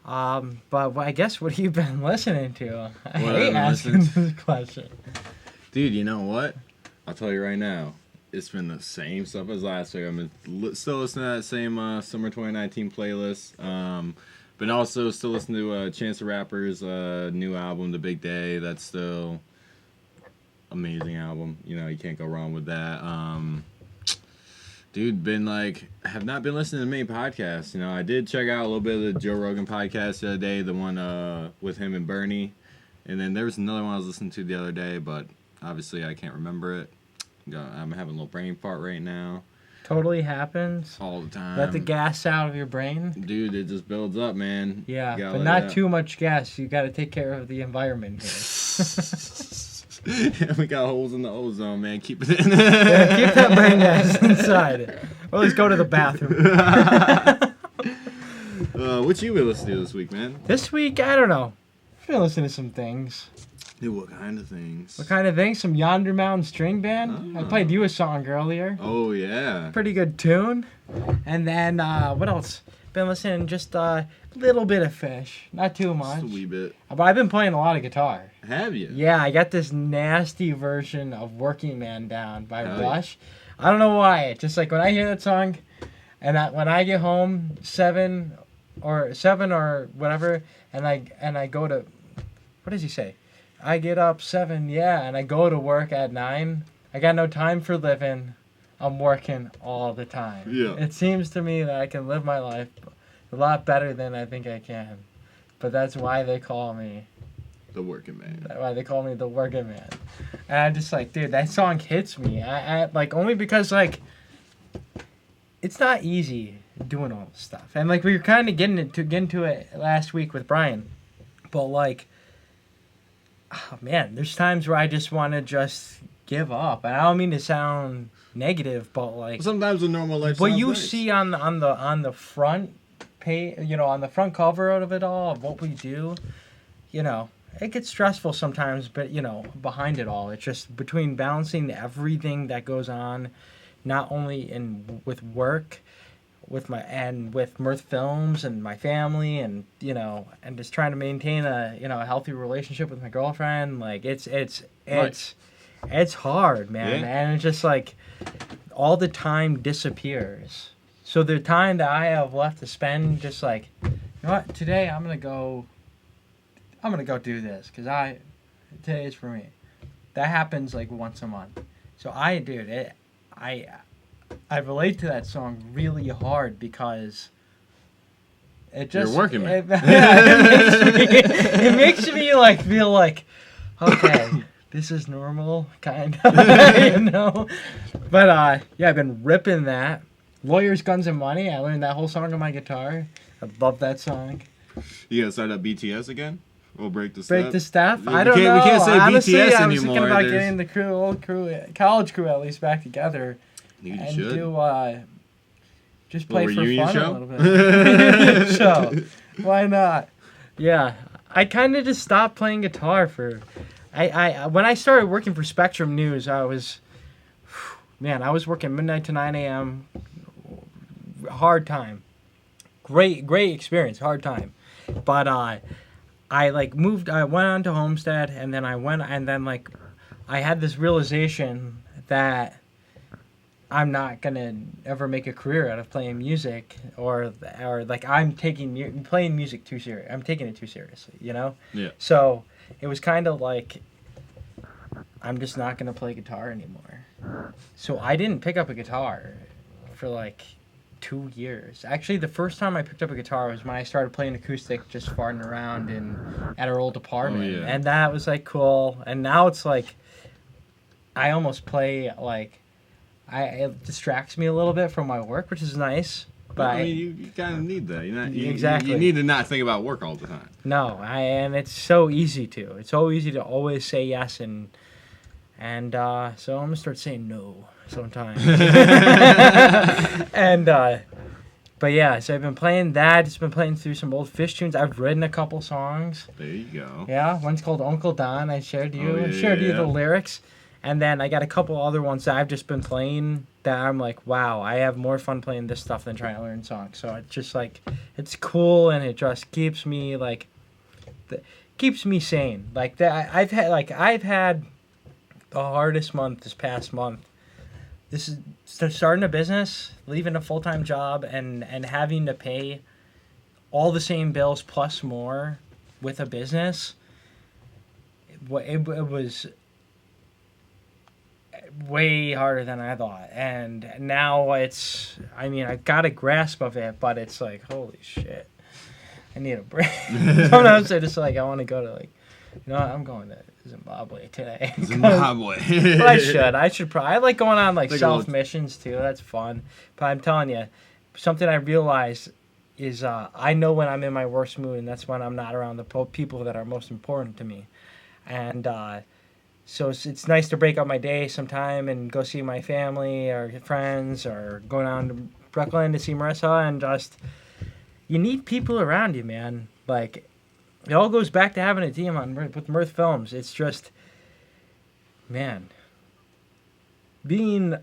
But I guess what have you been listening to? I hate asking this question. Dude, you know what? I'll tell you right now. It's been the same stuff as last week. I'm still listening to that same Summer 2019 playlist. But also still listening to Chance the Rapper's new album, The Big Day. That's still amazing album. You know, you can't go wrong with that. Dude, have not been listening to many podcasts. You know, I did check out a little bit of the Joe Rogan podcast the other day, the one with him and Bernie. And then there was another one I was listening to the other day, but obviously I can't remember it. I'm having a little brain fart right now. Totally happens. All the time. Let the gas out of your brain. Dude, it just builds up, man. Yeah, but not too much gas. You got to take care of the environment here. We got holes in the ozone, man. Keep it in. Yeah, keep that brain gas inside. Or let's go to the bathroom. What you been listening to this week, man? This week, I don't know. I've been listening to some things. Dude, what kind of things? What kind of things? Some Yonder Mountain String Band. I played you a song earlier. Oh, yeah. Pretty good tune. And then, what else? Been listening just a little bit of Phish. Not too much. Just a wee bit. But I've been playing a lot of guitar. Have you? Yeah, I got this nasty version of Working Man Down by Hell Rush. Yeah. I don't know why. It's just like when I hear that song, and when I get home, 7 or whatever, and I go to, what does he say? I get up 7, and I go to work at 9. I got no time for living. I'm working all the time. Yeah. It seems to me that I can live my life a lot better than I think I can. But that's why they call me the working man. That's why they call me the working man. And I'm just like, dude, that song hits me. I like, only because, like, it's not easy doing all this stuff. And, like, we were kind of getting into it last week with Brian. But, like, oh, man, there's times where I just want to just give up. And I don't mean to sound negative, but, like, sometimes a normal life. What you see on the front page, you know, on the front cover of it all, of what we do, you know, it gets stressful sometimes, but behind it all, it's just between balancing everything that goes on, not only with work, with Mirth Films and my family, and and just trying to maintain a healthy relationship with my girlfriend. Like it's hard, man, Yeah. and it's just like all the time disappears. So the time that I have left to spend, just like, you know what, today I'm gonna go do this because today is for me. That happens like once a month. So I relate to that song really hard because it just You're working, man. It makes me like feel like, okay, this is normal, kind of, But yeah, I've been ripping that. Lawyers, Guns, and Money. I learned that whole song on my guitar. I love that song. You gonna start up BTS again? We'll break the Break the Step? I We don't know. can't say Honestly, BTS I was thinking anymore. about getting the old college crew at least back together. You And should. do, just play Little for reunion fun show? a little bit. So, why not? Yeah, I kind of just stopped playing guitar when I started working for Spectrum News, I was working midnight to 9 a.m. Hard time. Great experience, hard time. But I went on to Homestead, and then I had this realization that I'm not gonna ever make a career out of playing music, or like I'm taking playing music too serious. I'm taking it too seriously, Yeah. So it was kind of like I'm just not gonna play guitar anymore. So I didn't pick up a guitar for like 2 years. Actually, the first time I picked up a guitar was when I started playing acoustic, just farting around at our old apartment, Oh, yeah. and that was like cool. And now it's like I almost play like. It distracts me a little bit from my work, which is nice. But I mean, you kind of need that. Exactly. You need to not think about work all the time. No, and it's so easy to. It's so easy to always say yes, and so I'm gonna start saying no sometimes. And but yeah, so I've been playing that. Just been playing through some old Phish tunes. I've written a couple songs. There you go. Yeah, one's called Uncle Don. I shared you. Oh, yeah, I shared you yeah. the lyrics. And then I got a couple other ones that I've just been playing that I'm like, wow, I have more fun playing this stuff than trying to learn songs. So it's just like, it's cool, and it just keeps me like, keeps me sane. Like that, I've had the hardest month this past month. This is starting a business, leaving a full-time job, and having to pay all the same bills plus more with a business. It was way harder than I thought, and now I've got a grasp of it, but it's like, holy shit, I need a break. Sometimes I just like, I want to go to I'm going to Zimbabwe today. Zimbabwe. But I should probably, I like going on like Take a self look. missions too, that's fun. But I'm telling you, something I realized is I know when I'm in my worst mood, and that's when I'm not around the people that are most important to me. And so it's nice to break up my day sometime and go see my family or friends, or go down to Brooklyn to see Marissa, and just, you need people around you, man. Like, it all goes back to having a team with Mirth Films. It's just, man, being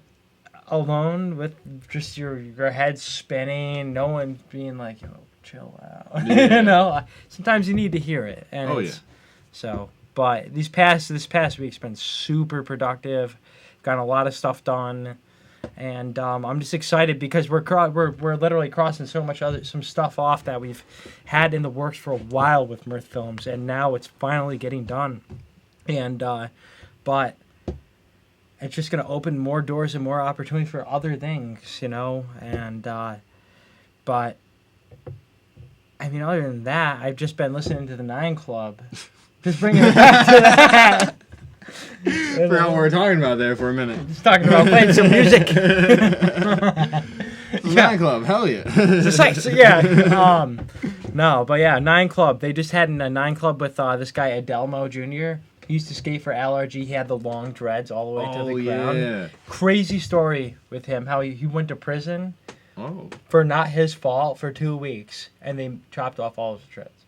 alone with just your head spinning, no one being like, yo, chill out. Yeah. Sometimes you need to hear it. And Oh, yeah. So, but this past week's been super productive. Gotten a lot of stuff done, and I'm just excited because we're literally crossing some stuff off that we've had in the works for a while with Mirth Films, and now it's finally getting done. And but it's just gonna open more doors and more opportunities for other things, And but I mean, other than that, I've just been listening to the 9 Club. Just bringing it back to that. Forgot what we were talking about there for a minute. Just talking about playing some music. Nightclub, hell yeah. Just like, so yeah. No, but yeah, 9 Club. They just had a 9 Club with this guy Adelmo Jr. He used to skate for LRG. He had the long dreads all the way to the ground. Yeah. Crazy story with him. How he went to prison Oh. for not his fault for 2 weeks, and they chopped off all his dreads.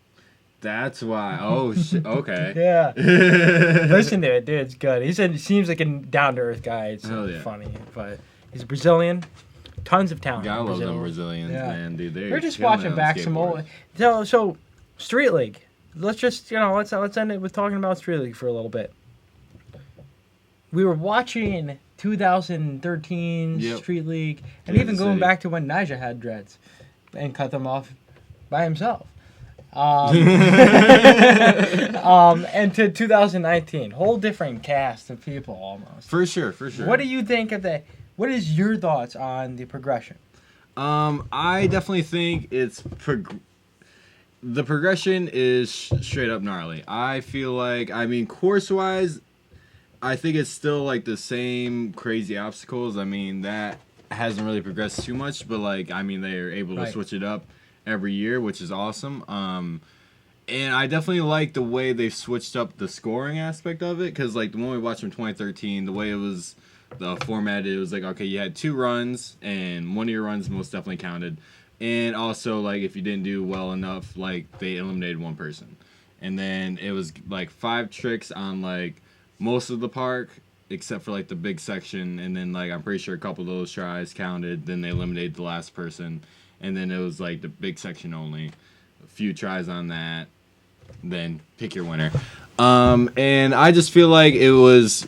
That's why. Oh, shit. Okay. Yeah. Listen to it, dude. It's good. He seems like a down-to-earth guy. It's funny, but he's Brazilian. Tons of talent. Gotta in love Brazil. them Brazilians, man, dude. We're just watching back some old. So Street League. Let's just let's end it with talking about Street League for a little bit. We were watching 2013 Street League, and even going back to when Nyjah had dreads, and cut them off by himself. And to 2019, whole different cast of people almost. For sure. What do you think of that? What is your thoughts on the progression? I definitely think the progression is straight up gnarly. I feel like, course-wise, I think it's still, like, the same crazy obstacles. I mean, that hasn't really progressed too much, but, like, they're able to switch it up every year, which is awesome. And I definitely like the way they've switched up the scoring aspect of it, because, like, the one we watched from 2013, the way it was, the format, it was like, okay, you had 2 runs, and one of your runs most definitely counted. And also, like, if you didn't do well enough, like, they eliminated one person. And then it was, like, 5 tricks on, like, most of the park, except for, like, the big section. And then, like, I'm pretty sure a couple of those tries counted. Then they eliminated the last person. And then it was, like, the big section only. A few tries on that. Then pick your winner. And I just feel like it was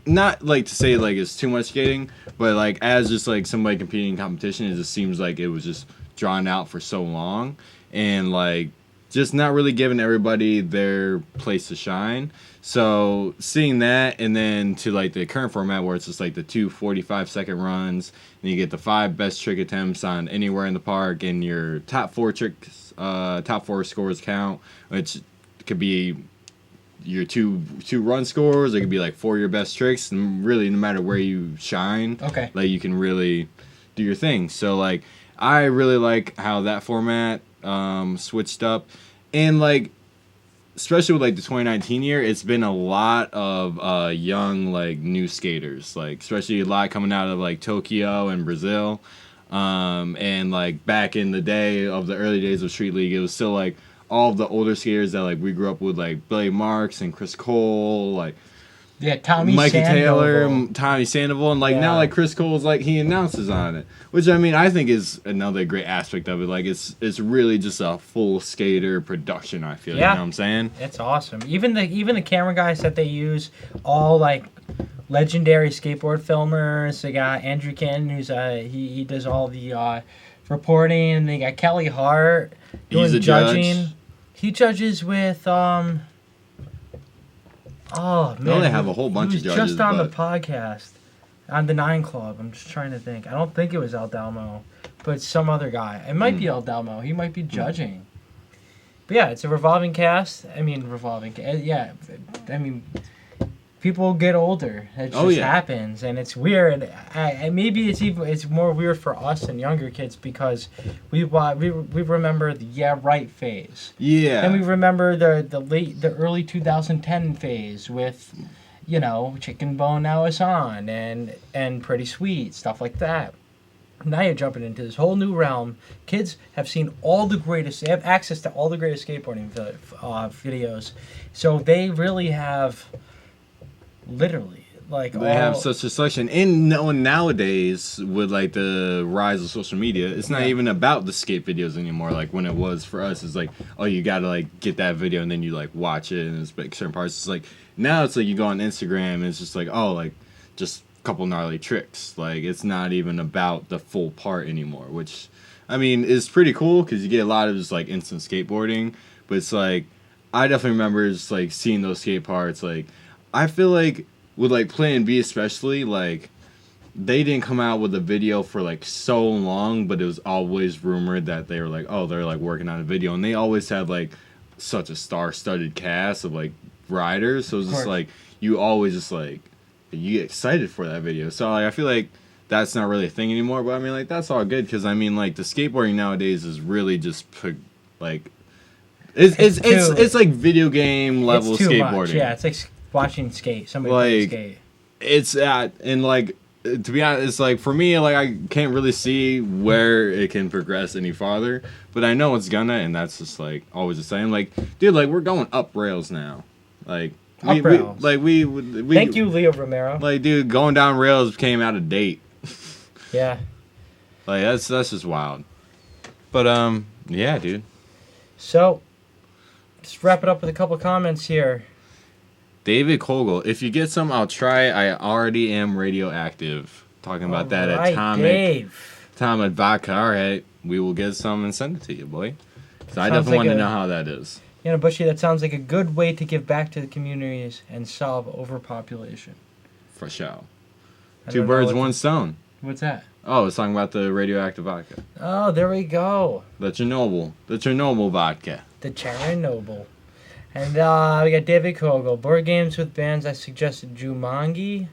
not like to say like it's too much skating, but like as just like somebody competing in competition, it just seems like it was just drawn out for so long and like just not really giving everybody their place to shine. So seeing that, and then to like the current format where it's just like the 2 45-second runs, and you get the 5 best trick attempts on anywhere in the park, and your top 4 tricks, top 4 scores count, which could be your two run scores. It could be like 4 of your best tricks, and really no matter where you shine, like you can really do your thing. So like I really like how that format switched up, and like especially with like the 2019 year, it's been a lot of young like new skaters, like especially a lot coming out of like Tokyo and Brazil, and like back in the day of the early days of Street League, it was still like all of the older skaters that like we grew up with, like Billy Marks and Chris Cole, like Tommy Mikey Sandoval. Taylor, Tommy Sandoval, and like now like Chris Cole's like he announces on it, which I think is another great aspect of it. Like it's really just a full skater production. I feel, you know what I'm saying? It's awesome. Even the camera guys that they use, all like legendary skateboard filmers. They got Andrew Cannon, who's he does all the reporting, and they got Kelly Hart doing judging. Judge. He judges with Oh man, they have a whole bunch of judges. Just on the podcast, on the 9 Club. I'm just trying to think. I don't think it was El Delmo, but some other guy. It might be El Delmo. He might be judging. But yeah, it's a revolving cast. Yeah, people get older. It just happens, and it's weird. Maybe it's more weird for us and younger kids because we remember the right phase. Yeah. And we remember the early 2010 phase with, Chicken Bone Now Is On and Pretty Sweet, stuff like that. Now you're jumping into this whole new realm. Kids have seen they have access to all the greatest skateboarding videos, so they really have. Literally, like they have such a selection, and nowadays with like the rise of social media, it's not even about the skate videos anymore. Like when it was for us, it's like, oh, you gotta like get that video and then you like watch it and it's like certain parts. It's like now it's like you go on Instagram and it's just like, oh, like just a couple gnarly tricks. Like it's not even about the full part anymore, which is pretty cool because you get a lot of just like instant skateboarding. But it's like I definitely remember just like seeing those skate parts. Like I feel like with like Plan B especially, like they didn't come out with a video for like so long, but it was always rumored that they were like, oh, they're like working on a video, and they always had like such a star-studded cast of like riders, so it's just like you always just like you get excited for that video. So like I feel like that's not really a thing anymore, but like that's all good because like the skateboarding nowadays is really just like it's like video game level skateboarding. Much. Yeah, it's like watching somebody play skate. It's and like to be honest, it's like for me, like I can't really see where it can progress any farther, but I know it's gonna, and that's just like always the same. Like, dude, like we're going up rails now. Like rails. We Thank you, Leo Romero. Like, dude, going down rails came out of date. Yeah. Like that's just wild. But yeah, dude. So, just wrap it up with a couple comments here. David Kogel, if you get some, I'll try. I already am radioactive. Talking about that atomic vodka. All right, we will get some and send it to you, boy. So I definitely want to know how that is. You know, Bushy, that sounds like a good way to give back to the communities and solve overpopulation. For sure. Two birds, one stone. What's that? Oh, it's talking about the radioactive vodka. Oh, there we go. The Chernobyl vodka. The Chernobyl. And we got David Kogel. Board games with bands, I suggested Jumanji.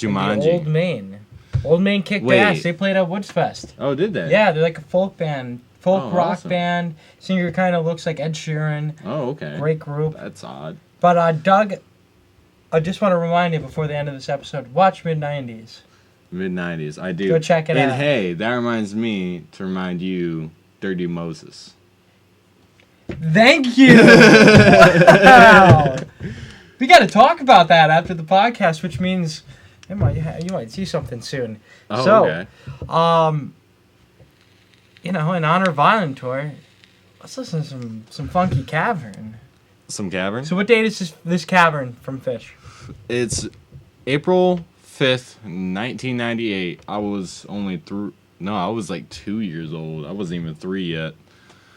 Old Main. Old Main kicked ass. They played at Woods Fest. Oh, did they? Yeah, they're like a folk band. Rock awesome. band. Singer kind of looks like Ed Sheeran. Oh, okay. Great group. That's odd. But Doug, I just want to remind you before the end of this episode, watch Mid-90s. Mid-90s, I do. Go check it out. And hey, that reminds me to remind you, Dirty Moses. Thank you! Wow! We got to talk about that after the podcast, which means you might see something soon. Oh, okay. You know, in honor of Violent Tour, let's listen to some funky Cavern. Some Cavern? So what date is this Cavern from Phish? It's April 5th, 1998. I was I was like 2 years old. I wasn't even 3 yet.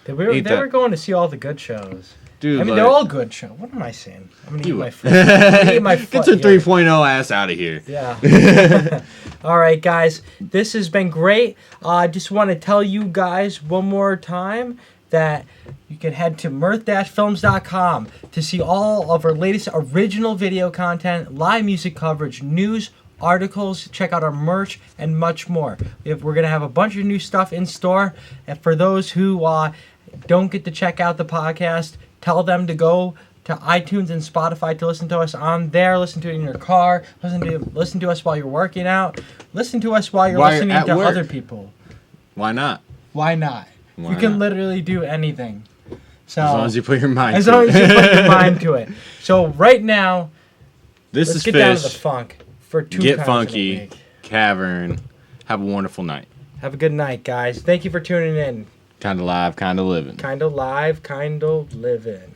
They were going to see all the good shows. Dude, I mean, they're all good shows. What am I saying? I'm going to eat my foot. Get your 3.0 ass out of here. Yeah. All right, guys. This has been great. I just want to tell you guys one more time that you can head to mirth-films.com to see all of our latest original video content, live music coverage, news, articles, check out our merch, and much more. We're going to have a bunch of new stuff in store. And for those who don't get to check out the podcast, tell them to go to iTunes and Spotify to listen to us on there. Listen to it in your car. Listen to us while you're working out. Listen to us while you're listening to other people. Why not? Why not? You can literally do anything. So, as long as you put your mind to it. As long as you put your mind to it. So right now, let's get down to the funk for 2 Get times funky, in a week. Cavern. Have a wonderful night. Have a good night, guys. Thank you for tuning in. Kinda live, kinda living. Kinda live, kinda living.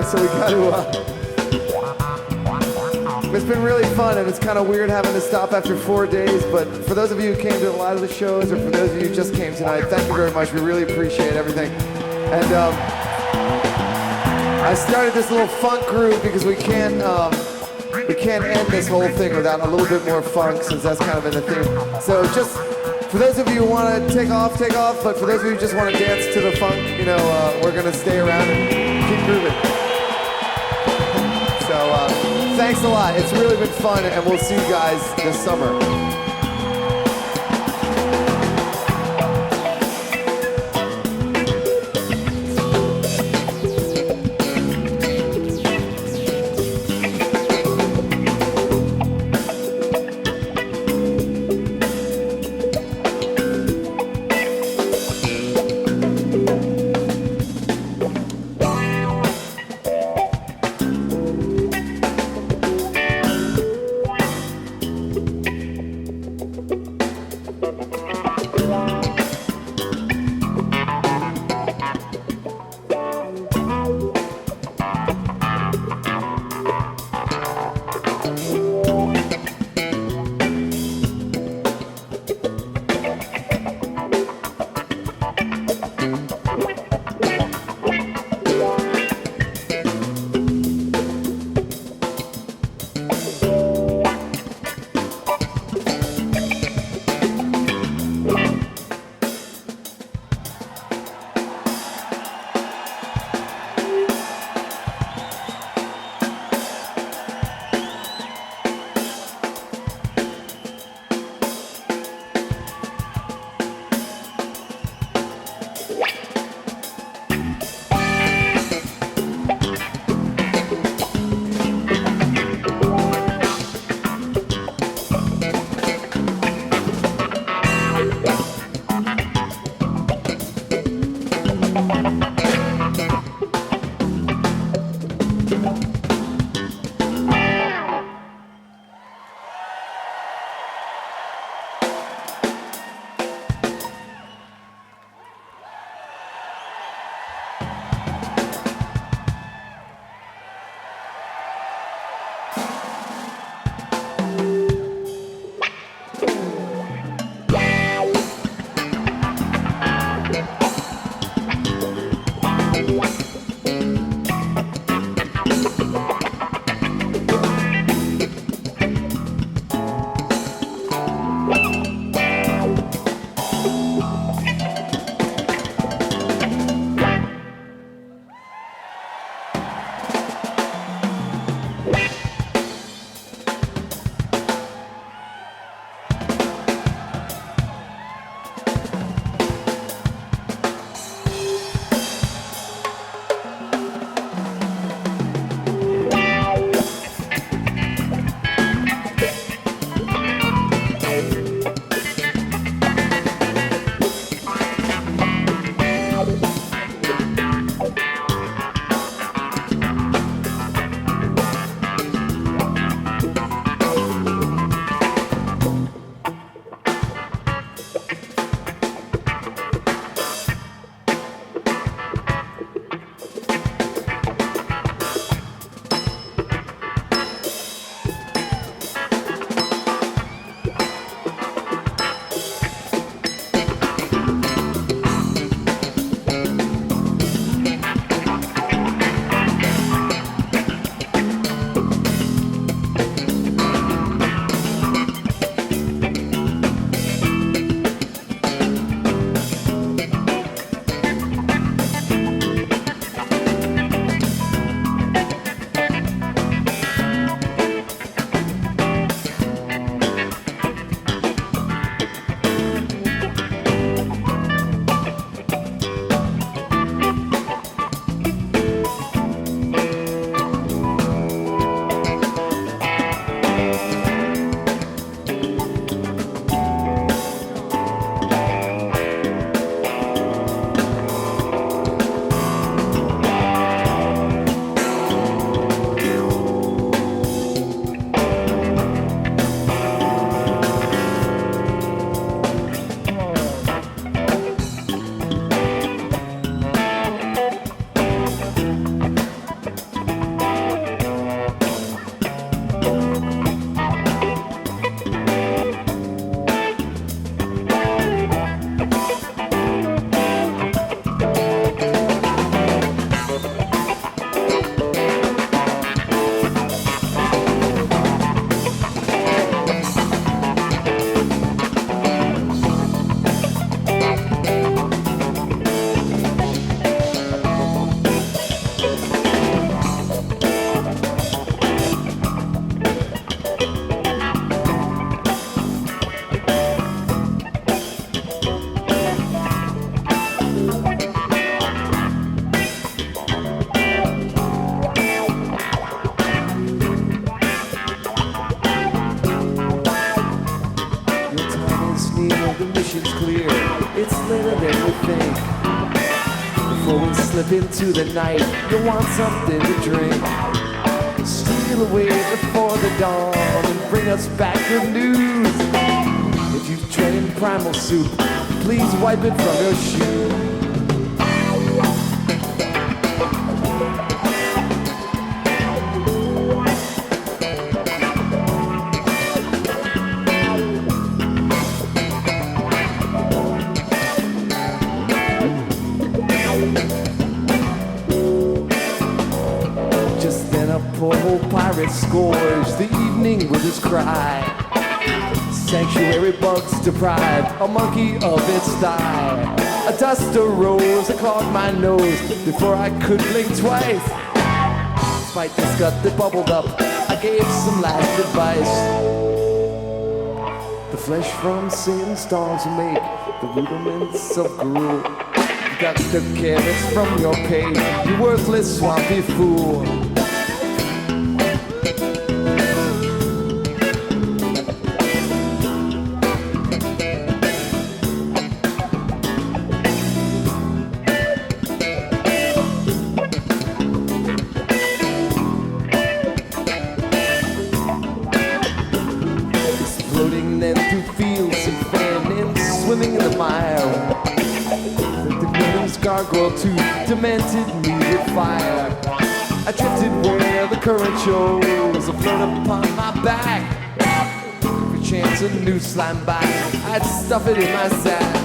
So we got to, it's been really fun, and it's kind of weird having to stop after 4 days, but for those of you who came to a lot of the shows, or for those of you who just came tonight, thank you very much. We really appreciate everything. And I started this little funk groove because we can't end this whole thing without a little bit more funk, since that's kind of in the theme. So just for those of you who want to take off, but for those of you who just want to dance to the funk, we're going to stay around and keep grooving. So thanks a lot. It's really been fun, and we'll see you guys this summer. slip into the night, you'll want something to drink. Steal away before the dawn and bring us back good news. If you've trained primal soup, please wipe it from your shoe. scourge the evening with his cry. Sanctuary bugs deprived a monkey of its thigh. A dust arose and clogged my nose before I could blink twice. Despite the gut that bubbled up, I gave some last advice. The flesh from Satan's dogs will make the rudiments of gruel. You got the carrots from your pay, you worthless swampy fool. Exploding then through fields and famine, swimming in the mire. Gargoyle too demented me with fire. I drifted where the current chose, afloat upon my back. For chance a new slime bite, I'd stuff it in my sack.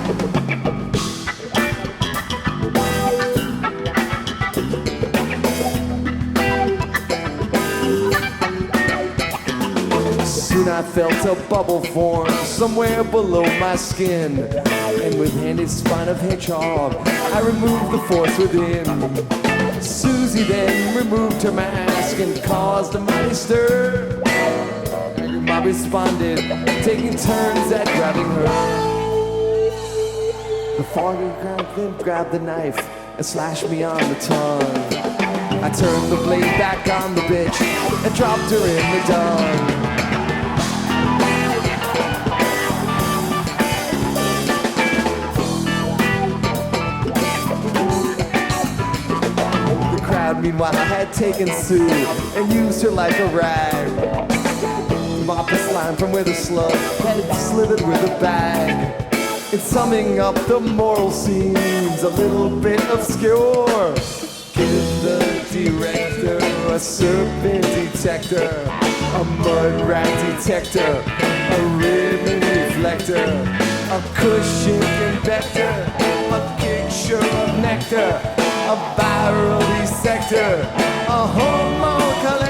Soon I felt a bubble form somewhere below my skin, and with handy spine of hedgehog, I removed the force within. Susie then removed her mask and caused a mighty stir. Angry mob responded, taking turns at grabbing her. The foggy crowd then grabbed the knife and slashed me on the tongue. I turned the blade back on the bitch and dropped her in the dung. Meanwhile, I had taken Sue and used her like a rag. Mopped the slime from where the slug had slithered with a bag. In summing up, the moral seems a little bit obscure. Give the director a serpent detector, a mud rat detector, a ribbon reflector, a cushion convector, a picture of nectar, a viral dissector, a homo collector.